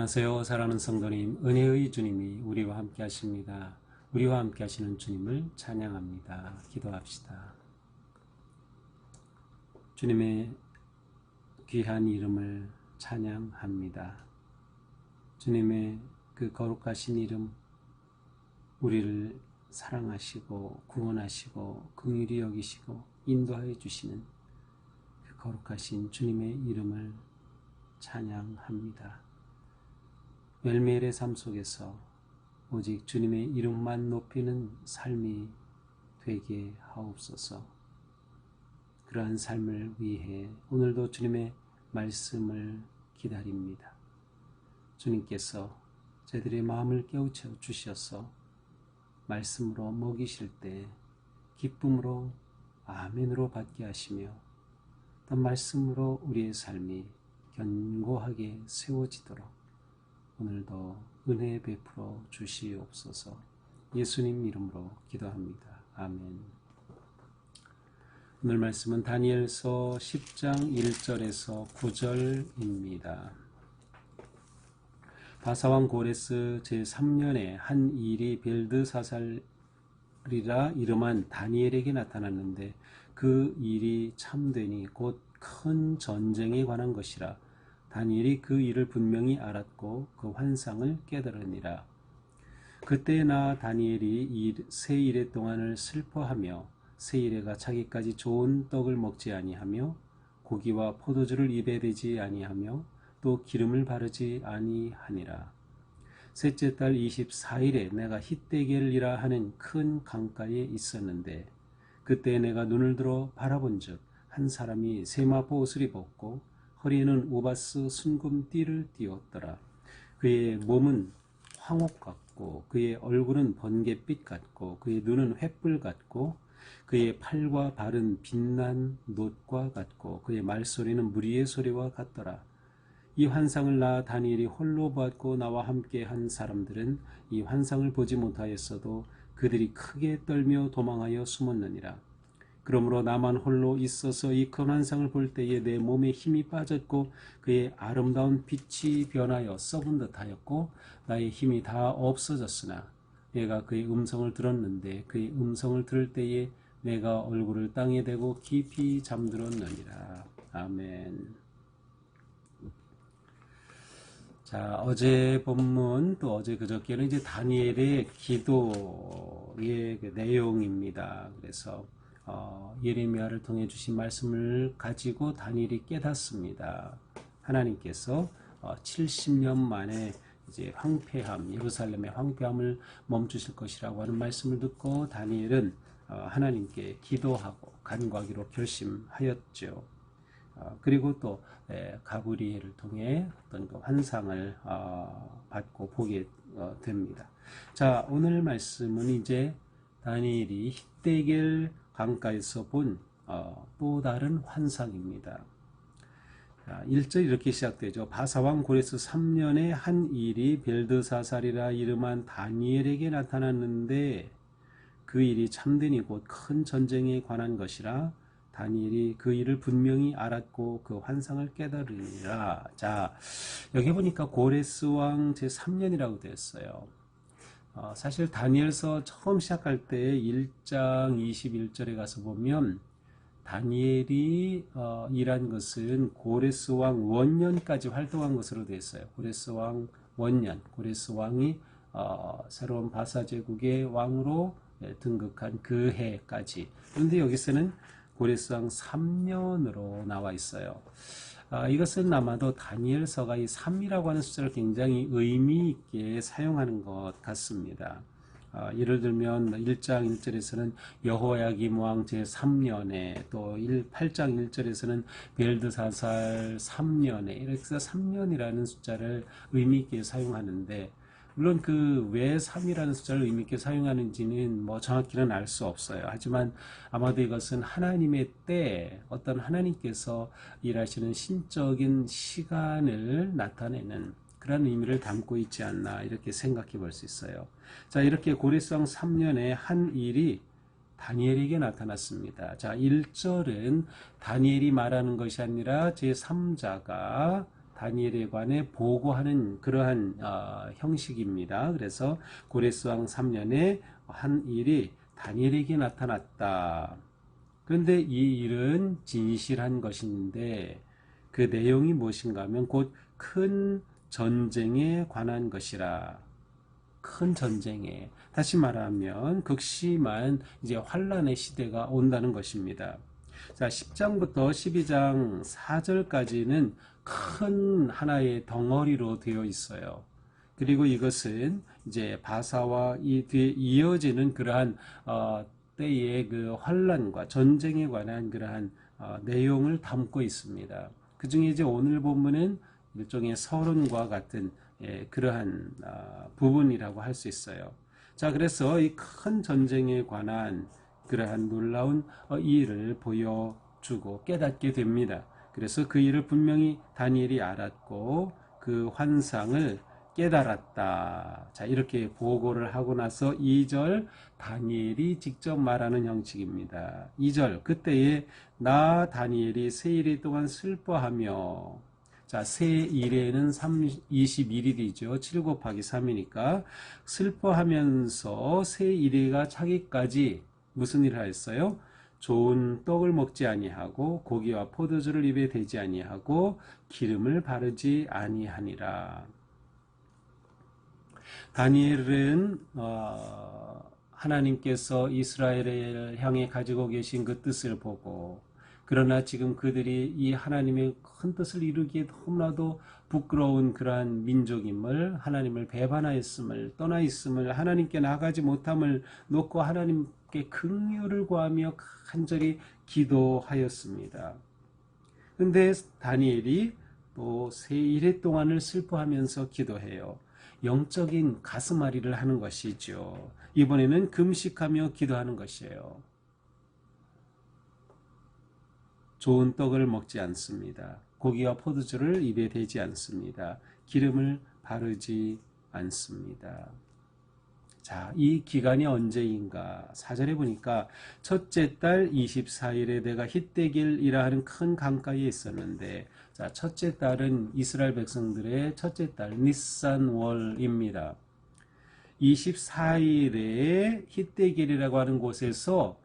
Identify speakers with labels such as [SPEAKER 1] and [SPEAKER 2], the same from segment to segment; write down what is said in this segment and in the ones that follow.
[SPEAKER 1] 안녕하세요. 사랑하는 성도님, 은혜의 주님이 우리와 함께 하십니다. 우리와 함께 하시는 주님을 찬양합니다. 기도합시다. 주님의 귀한 이름을 찬양합니다. 주님의 그 거룩하신 이름, 우리를 사랑하시고 구원하시고 긍휼히 여기시고 인도하여 주시는 그 거룩하신 주님의 이름을 찬양합니다. 매일매일의 삶 속에서 오직 주님의 이름만 높이는 삶이 되게 하옵소서. 그러한 삶을 위해 오늘도 주님의 말씀을 기다립니다. 주님께서 저희들의 마음을 깨우쳐 주셔서 말씀으로 먹이실 때 기쁨으로 아멘으로 받게 하시며 또 말씀으로 우리의 삶이 견고하게 세워지도록 오늘도 은혜 베풀어 주시옵소서. 예수님 이름으로 기도합니다. 아멘. 오늘 말씀은 다니엘서 10장 1절에서 9절입니다. 바사왕 고레스 제3년에 한 일이 벨드사살이라 이름한 다니엘에게 나타났는데 그 일이 참되니 곧 큰 전쟁에 관한 것이라. 다니엘이 그 일을 분명히 알았고 그 환상을 깨달으니라. 그때 나 다니엘이 세 일의 동안을 슬퍼하며 세 일에가 자기까지 좋은 떡을 먹지 아니하며 고기와 포도주를 입에 대지 아니하며 또 기름을 바르지 아니하니라. 셋째 달 24일에 내가 hit대겔이라 하는 큰 강가에 있었는데 그때 내가 눈을 들어 바라본즉 한 사람이 세마포 옷을 입었고 허리에는 우바스 순금띠를 띠었더라. 그의 몸은 황옥 같고 그의 얼굴은 번갯빛 같고 그의 눈은 횃불 같고 그의 팔과 발은 빛난 놋과 같고 그의 말소리는 무리의 소리와 같더라. 이 환상을 나 다니엘이 홀로 보았고 나와 함께 한 사람들은 이 환상을 보지 못하였어도 그들이 크게 떨며 도망하여 숨었느니라. 그러므로 나만 홀로 있어서 이 큰 환상을 볼 때에 내 몸에 힘이 빠졌고 그의 아름다운 빛이 변하여 썩은 듯하였고 나의 힘이 다 없어졌으나 내가 그의 음성을 들었는데 그의 음성을 들을 때에 내가 얼굴을 땅에 대고 깊이 잠들었느니라. 아멘. 자, 어제 본문 또 어제 그저께는 이제 다니엘의 기도의 그 내용입니다. 그래서 예레미야를 통해 주신 말씀을 가지고 다니엘이 깨닫습니다. 하나님께서 70년 만에 이제 황폐함, 예루살렘의 황폐함을 멈추실 것이라고 하는 말씀을 듣고 다니엘은 하나님께 기도하고 간구하기로 결심하였죠. 그리고 또 가브리엘을 통해 어떤 그 환상을 받고 보게 됩니다. 자, 오늘 말씀은 이제 다니엘이 hit대겔 강가에서 본 또 다른 환상입니다. 1절 이렇게 시작되죠. 바사왕 고레스 3년에 한 일이 벨드사살이라 이름한 다니엘에게 나타났는데 그 일이 참되니 곧 큰 전쟁에 관한 것이라. 다니엘이 그 일을 분명히 알았고 그 환상을 깨달으니라. 자, 여기 보니까 고레스 왕 제3년이라고 되어 있어요. 사실 다니엘서 처음 시작할 때 1장 21절에 가서 보면 다니엘이 일한 것은 고레스 왕 원년까지 활동한 것으로 되어 있어요. 고레스 왕 원년, 고레스 왕이 새로운 바사 제국의 왕으로 등극한 그 해까지. 그런데 여기서는 고레스 왕 3년으로 나와 있어요. 이것은 아마도 다니엘서가 이 3이라고 하는 숫자를 굉장히 의미 있게 사용하는 것 같습니다. 예를 들면 1장 1절에서는 여호야김 왕 제3년에 또 8장 1절에서는 벨드사살 3년에 이렇게 해서 3년이라는 숫자를 의미 있게 사용하는데 물론 그 왜 3이라는 숫자를 의미 있게 사용하는지는 뭐 정확히는 알 수 없어요. 하지만 아마도 이것은 하나님의 때 어떤 하나님께서 일하시는 신적인 시간을 나타내는 그런 의미를 담고 있지 않나 이렇게 생각해 볼 수 있어요. 자, 이렇게 고레스 왕 3년에 한 일이 다니엘에게 나타났습니다. 자, 1절은 다니엘이 말하는 것이 아니라 제3자가 다니엘에 관해 보고하는 그러한 형식입니다. 그래서 고레스왕 3년에 한 일이 다니엘에게 나타났다. 그런데 이 일은 진실한 것인데 그 내용이 무엇인가 하면 곧 큰 전쟁에 관한 것이라. 큰 전쟁에, 다시 말하면 극심한 이제 환란의 시대가 온다는 것입니다. 자, 10장부터 12장 4절까지는 큰 하나의 덩어리로 되어 있어요. 그리고 이것은 이제 바사와 이 뒤에 이어지는 그러한 때의 그 환란과 전쟁에 관한 그러한 내용을 담고 있습니다. 그 중에 이제 오늘 본문은 일종의 서론과 같은 그러한 부분이라고 할 수 있어요. 자, 그래서 이 큰 전쟁에 관한 그러한 놀라운 일을 보여주고 깨닫게 됩니다. 그래서 그 일을 분명히 다니엘이 알았고 그 환상을 깨달았다. 자, 이렇게 보고를 하고 나서 2절 다니엘이 직접 말하는 형식입니다. 2절 그때에 나 다니엘이 세 일 동안 슬퍼하며, 자, 세 일에는 21일이죠. 7 곱하기 3이니까 슬퍼하면서 세 일회가 차기까지 무슨 일을 하였어요? 좋은 떡을 먹지 아니하고 고기와 포도주를 입에 대지 아니하고 기름을 바르지 아니하니라. 다니엘은 하나님께서 이스라엘을 향해 가지고 계신 그 뜻을 보고, 그러나 지금 그들이 이 하나님의 큰 뜻을 이루기에 너무나도 부끄러운 그러한 민족임을, 하나님을 배반하였음을, 떠나 있음을, 하나님께 나가지 못함을 놓고 하나님께 긍휼을 구하며 간절히 기도하였습니다. 그런데 다니엘이 또 세 일회 동안을 슬퍼하면서 기도해요. 영적인 가슴앓이를 하는 것이죠. 이번에는 금식하며 기도하는 것이에요. 좋은 떡을 먹지 않습니다. 고기와 포도주를 입에 대지 않습니다. 기름을 바르지 않습니다. 자, 이 기간이 언제인가? 4절에 보니까 첫째 달 24일에 내가 히데길이라 하는 큰 강가에 있었는데, 자, 첫째 달은 이스라엘 백성들의 첫째 달 니산월입니다. 24일에 히데길이라고 하는 곳에서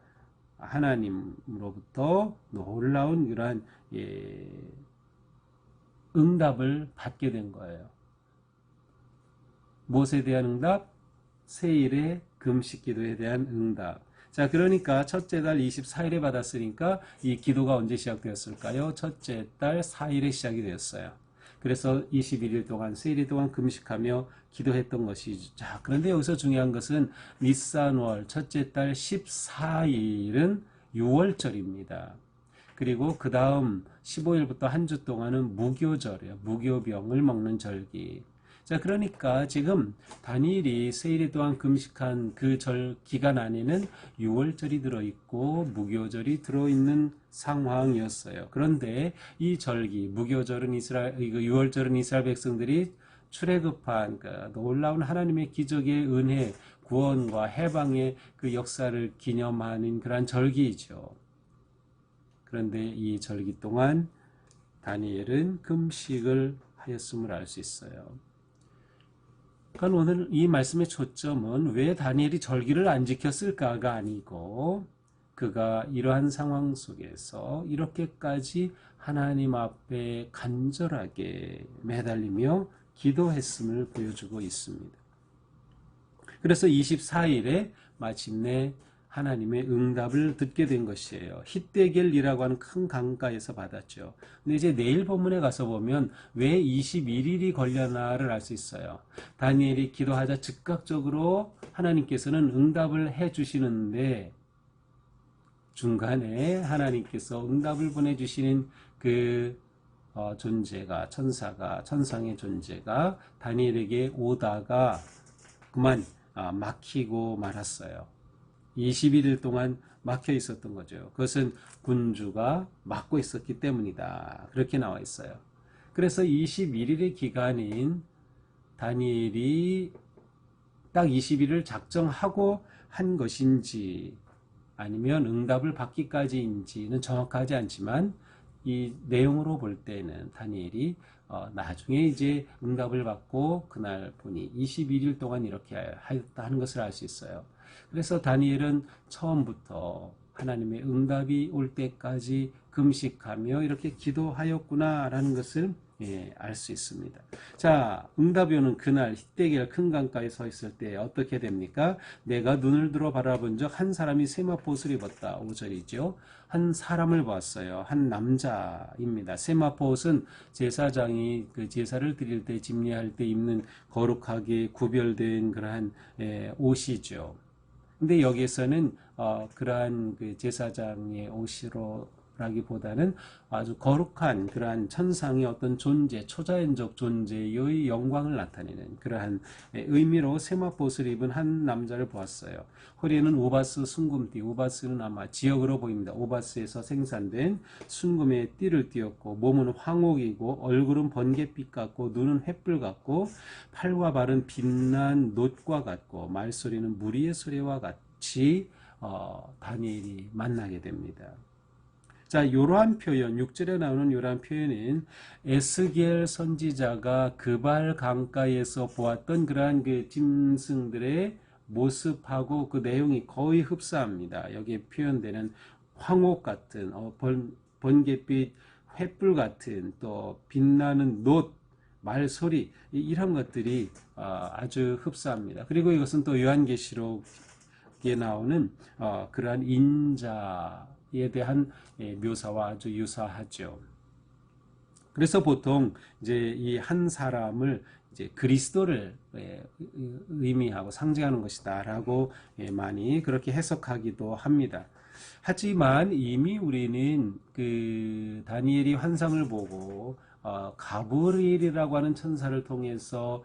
[SPEAKER 1] 하나님으로부터 놀라운 이러한 응답을 받게 된 거예요. 무엇에 대한 응답? 세일의 금식 기도에 대한 응답. 자, 그러니까 첫째 달 24일에 받았으니까 이 기도가 언제 시작되었을까요? 첫째 달 4일에 시작이 되었어요. 그래서 21일 동안, 세일 동안 금식하며 기도했던 것이죠. 자, 그런데 여기서 중요한 것은 니산월 첫째 달 14일은 6월절입니다. 그리고 그 다음 15일부터 한 주 동안은 무교절이에요. 무교병을 먹는 절기. 자, 그러니까 지금 다니엘이 세일 동안 금식한 그 절 기간 안에는 6월절이 들어있고 무교절이 들어있는 상황이었어요. 그런데 이 절기, 무교절은 6월절은 이스라엘 백성들이 출애굽한 그 놀라운 하나님의 기적의 은혜, 구원과 해방의 그 역사를 기념하는 그러한 절기이죠. 그런데 이 절기 동안 다니엘은 금식을 하였음을 알 수 있어요. 그러니까 오늘 이 말씀의 초점은 왜 다니엘이 절기를 안 지켰을까가 아니고, 그가 이러한 상황 속에서 이렇게까지 하나님 앞에 간절하게 매달리며 기도했음을 보여주고 있습니다. 그래서 24일에 마침내 하나님의 응답을 듣게 된 것이에요. 히데겔이라고 하는 큰 강가에서 받았죠. 근데 이제 내일 본문에 가서 보면 왜 21일이 걸려나를 알 수 있어요. 다니엘이 기도하자 즉각적으로 하나님께서는 응답을 해 주시는데, 중간에 하나님께서 응답을 보내주시는 그 존재가, 천상의 존재가 다니엘에게 오다가 그만 막히고 말았어요. 21일 동안 막혀 있었던 거죠. 그것은 군주가 막고 있었기 때문이다. 그렇게 나와 있어요. 그래서 21일의 기간인 다니엘이 딱 20일을 작정하고 한 것인지 아니면 응답을 받기까지인지는 정확하지 않지만 이 내용으로 볼 때는 다니엘이 나중에 이제 응답을 받고 그날 보니 21일 동안 이렇게 하였다 하는 것을 알 수 있어요. 그래서 다니엘은 처음부터 하나님의 응답이 올 때까지 금식하며 이렇게 기도하였구나라는 것을 알 수 있습니다. 자, 응답이 오는 그날 히데길 큰 강가에 서 있을 때 어떻게 됩니까? 내가 눈을 들어 바라본 적 한 사람이 세마포옷을 입었다. 5절이죠. 한 사람을 보았어요. 한 남자입니다. 세마포옷은 제사장이 그 제사를 드릴 때 집례할 때 입는 거룩하게 구별된 그러한 옷이죠. 근데 여기에서는 그러한 그 제사장의 옷이라기보다는 아주 거룩한 그러한 천상의 어떤 존재, 초자연적 존재의 영광을 나타내는 그러한 의미로 세마포옷을 입은 한 남자를 보았어요. 허리에는 우바스 순금띠, 우바스는 아마 지역으로 보입니다. 우바스에서 생산된 순금의 띠를 띠었고 몸은 황옥이고 얼굴은 번갯빛 같고 눈은 횃불 같고 팔과 발은 빛난 놋과 같고 말소리는 무리의 소리와 같이 다니엘이 만나게 됩니다. 자, 이러한 표현, 6절에 나오는 이러한 표현은 에스겔 선지자가 그발 강가에서 보았던 그러한 그 짐승들의 모습하고 그 내용이 거의 흡사합니다. 여기에 표현되는 황옥 같은 번갯빛 횃불 같은 또 빛나는 놋 말소리 이런 것들이 아주 흡사합니다. 그리고 이것은 또 요한계시록에 나오는 그러한 인자에 대한 묘사와 아주 유사하죠. 그래서 보통 이제 이 한 사람을 이제 그리스도를 의미하고 상징하는 것이다라고 많이 그렇게 해석하기도 합니다. 하지만 이미 우리는 그 다니엘이 환상을 보고 가브리엘이라고 하는 천사를 통해서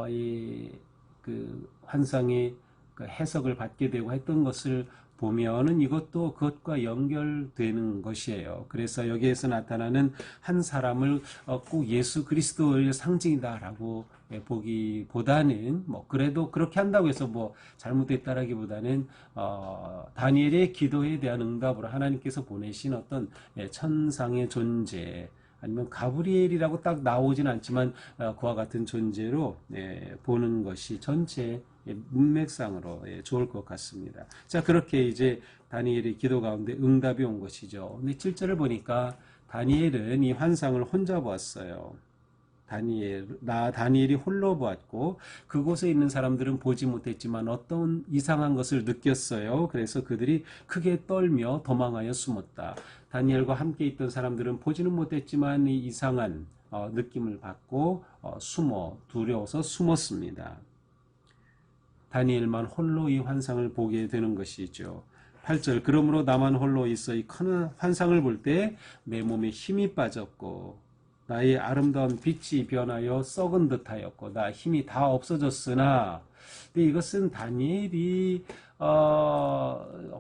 [SPEAKER 1] 이 그 환상의 그 해석을 받게 되고 했던 것을 보면은 이것도 그것과 연결되는 것이에요. 그래서 여기에서 나타나는 한 사람을 꼭 예수 그리스도의 상징이다라고 보기보다는 뭐 그래도 그렇게 한다고 해서 뭐 잘못됐다라기보다는 다니엘의 기도에 대한 응답으로 하나님께서 보내신 어떤 천상의 존재 아니면 가브리엘이라고 딱 나오진 않지만 그와 같은 존재로 보는 것이 전체 문맥상으로 좋을 것 같습니다. 자, 그렇게 이제 다니엘의 기도 가운데 응답이 온 것이죠. 근데 7절을 보니까 다니엘은 이 환상을 혼자 보았어요. 다니엘이 홀로 보았고 그곳에 있는 사람들은 보지 못했지만 어떤 이상한 것을 느꼈어요. 그래서 그들이 크게 떨며 도망하여 숨었다. 다니엘과 함께 있던 사람들은 보지는 못했지만 이 이상한 느낌을 받고 두려워서 숨었습니다. 다니엘만 홀로 이 환상을 보게 되는 것이죠. 8절 그러므로 나만 홀로 있어 이 큰 환상을 볼 때 내 몸에 힘이 빠졌고 나의 아름다운 빛이 변하여 썩은 듯하였고 나 힘이 다 없어졌으나 근데 이것은 다니엘이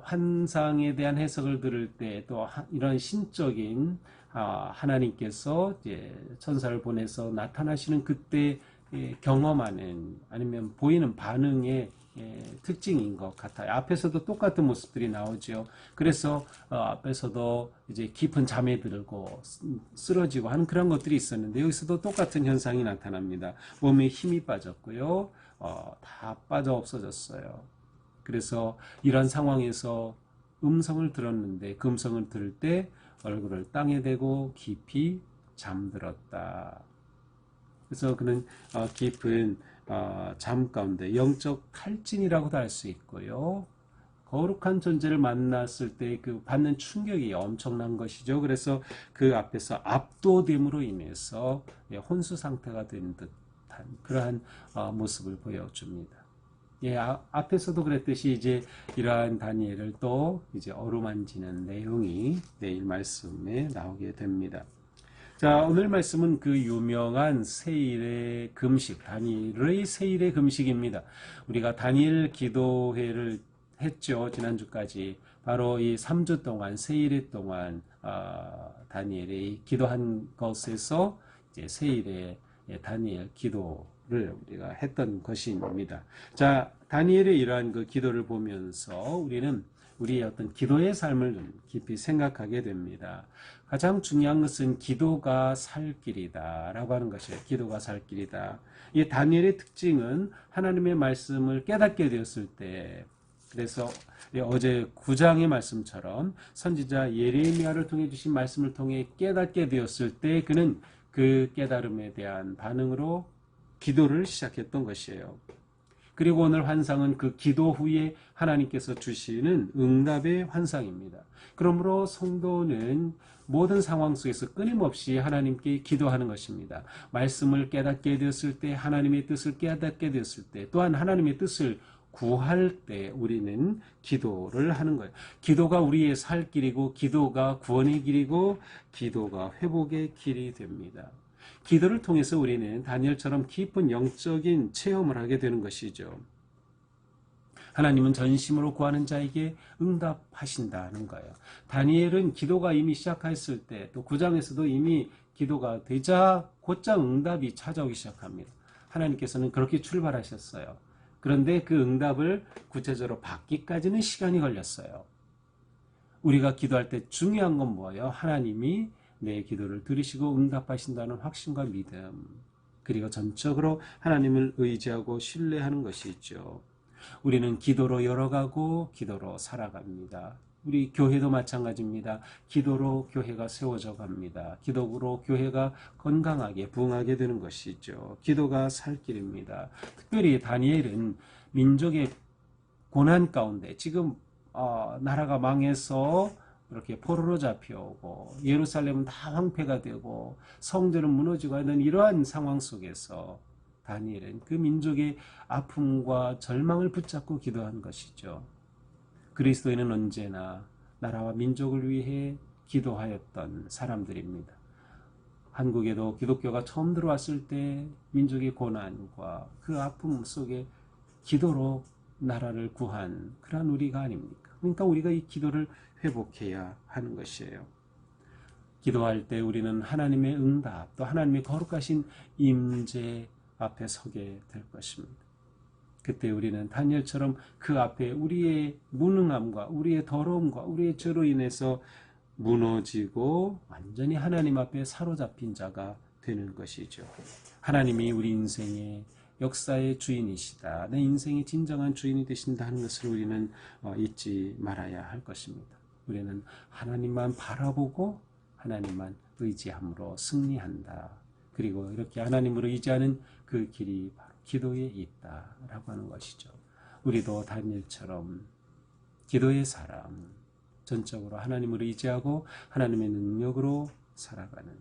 [SPEAKER 1] 환상에 대한 해석을 들을 때 또 이런 신적인 하나님께서 이제 천사를 보내서 나타나시는 그때 경험하는 아니면 보이는 반응의 특징인 것 같아요. 앞에서도 똑같은 모습들이 나오죠. 그래서 앞에서도 이제 깊은 잠에 들고 쓰러지고 하는 그런 것들이 있었는데 여기서도 똑같은 현상이 나타납니다. 몸에 힘이 빠졌고요. 다 빠져 없어졌어요. 그래서 이런 상황에서 음성을 들었는데 그 음성을 들을 때 얼굴을 땅에 대고 깊이 잠들었다. 그래서 그는 깊은 잠 가운데 영적 탈진이라고도 할 수 있고요. 거룩한 존재를 만났을 때 그 받는 충격이 엄청난 것이죠. 그래서 그 앞에서 압도됨으로 인해서 혼수 상태가 된 듯한 그러한 모습을 보여줍니다. 앞에서도 그랬듯이 이제 이러한 다니엘을 또 이제 어루만지는 내용이 내일 말씀에 나오게 됩니다. 자, 오늘 말씀은 그 유명한 세일의 금식, 다니엘의 세일의 금식입니다. 우리가 다니엘 기도회를 했죠. 지난주까지. 바로 이 3주 동안, 세일의 동안, 다니엘이 기도한 것에서 이제 세일의 다니엘 기도를 우리가 했던 것입니다. 자, 다니엘의 이러한 그 기도를 보면서 우리는 우리의 어떤 기도의 삶을 좀 깊이 생각하게 됩니다. 가장 중요한 것은 기도가 살 길이다 라고 하는 것이에요. 기도가 살 길이다. 이 다니엘의 특징은 하나님의 말씀을 깨닫게 되었을 때, 그래서 어제 9장의 말씀처럼 선지자 예레미야를 통해 주신 말씀을 통해 깨닫게 되었을 때 그는 그 깨달음에 대한 반응으로 기도를 시작했던 것이에요. 그리고 오늘 환상은 그 기도 후에 하나님께서 주시는 응답의 환상입니다. 그러므로 성도는 모든 상황 속에서 끊임없이 하나님께 기도하는 것입니다. 말씀을 깨닫게 되었을 때, 하나님의 뜻을 깨닫게 되었을 때, 또한 하나님의 뜻을 구할 때 우리는 기도를 하는 거예요. 기도가 우리의 살 길이고, 기도가 구원의 길이고, 기도가 회복의 길이 됩니다. 기도를 통해서 우리는 다니엘처럼 깊은 영적인 체험을 하게 되는 것이죠. 하나님은 전심으로 구하는 자에게 응답하신다는 거예요. 다니엘은 기도가 이미 시작했을 때, 또 9장에서도 이미 기도가 되자 곧장 응답이 찾아오기 시작합니다. 하나님께서는 그렇게 출발하셨어요. 그런데 그 응답을 구체적으로 받기까지는 시간이 걸렸어요. 우리가 기도할 때 중요한 건 뭐예요? 하나님이 내 기도를 들으시고 응답하신다는 확신과 믿음, 그리고 전적으로 하나님을 의지하고 신뢰하는 것이 있죠. 우리는 기도로 열어가고 기도로 살아갑니다. 우리 교회도 마찬가지입니다. 기도로 교회가 세워져 갑니다. 기도로 교회가 건강하게 부흥하게 되는 것이죠. 기도가 살 길입니다. 특별히 다니엘은 민족의 고난 가운데 지금 나라가 망해서 이렇게 포로로 잡혀오고 예루살렘은 다 황폐가 되고 성전은 무너지고 하는 이러한 상황 속에서 다니엘은 그 민족의 아픔과 절망을 붙잡고 기도한 것이죠. 그리스도인은 언제나 나라와 민족을 위해 기도하였던 사람들입니다. 한국에도 기독교가 처음 들어왔을 때 민족의 고난과 그 아픔 속에 기도로 나라를 구한 그러한 우리가 아닙니까? 그러니까 우리가 이 기도를 회복해야 하는 것이에요. 기도할 때 우리는 하나님의 응답, 또 하나님의 거룩하신 임재 앞에 서게 될 것입니다. 그때 우리는 다니엘처럼 그 앞에 우리의 무능함과 우리의 더러움과 우리의 죄로 인해서 무너지고 완전히 하나님 앞에 사로잡힌 자가 되는 것이죠. 하나님이 우리 인생의 역사의 주인이시다. 내 인생의 진정한 주인이 되신다는 것을 우리는 잊지 말아야 할 것입니다. 우리는 하나님만 바라보고 하나님만 의지함으로 승리한다. 그리고 이렇게 하나님으로 의지하는 그 길이 바로 기도에 있다라고 하는 것이죠. 우리도 다니엘처럼 기도의 사람, 전적으로 하나님을 의지하고 하나님의 능력으로 살아가는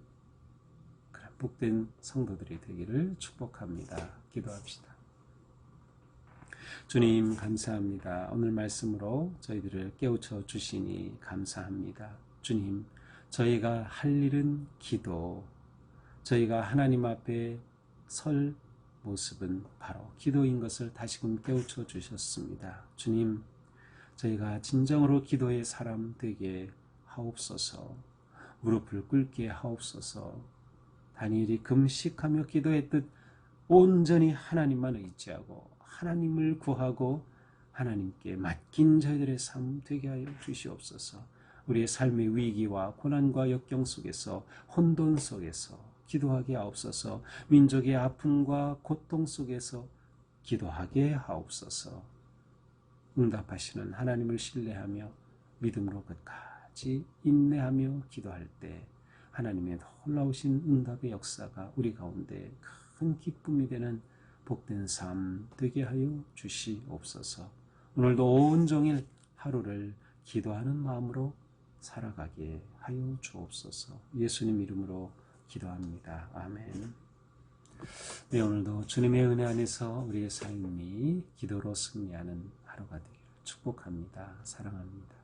[SPEAKER 1] 그런 복된 성도들이 되기를 축복합니다. 기도합시다. 주님 감사합니다. 오늘 말씀으로 저희들을 깨우쳐 주시니 감사합니다. 주님, 저희가 할 일은 기도, 저희가 하나님 앞에 설 모습은 바로 기도인 것을 다시금 깨우쳐 주셨습니다. 주님, 저희가 진정으로 기도의 사람 되게 하옵소서. 무릎을 꿇게 하옵소서. 다니엘이 금식하며 기도했듯 온전히 하나님만 의지하고 하나님을 구하고 하나님께 맡긴 저희들의 삶 되게 하여 주시옵소서. 우리의 삶의 위기와 고난과 역경 속에서 혼돈 속에서 기도하게 하옵소서. 민족의 아픔과 고통 속에서 기도하게 하옵소서. 응답하시는 하나님을 신뢰하며 믿음으로 끝까지 인내하며 기도할 때 하나님의 놀라우신 응답의 역사가 우리 가운데 큰 기쁨이 되는 복된 삶 되게 하여 주시옵소서. 오늘도 온종일 하루를 기도하는 마음으로 살아가게 하여 주옵소서. 예수님 이름으로 기도합니다. 아멘. 네, 오늘도 주님의 은혜 안에서 우리의 삶이 기도로 승리하는 하루가 되기를 축복합니다. 사랑합니다.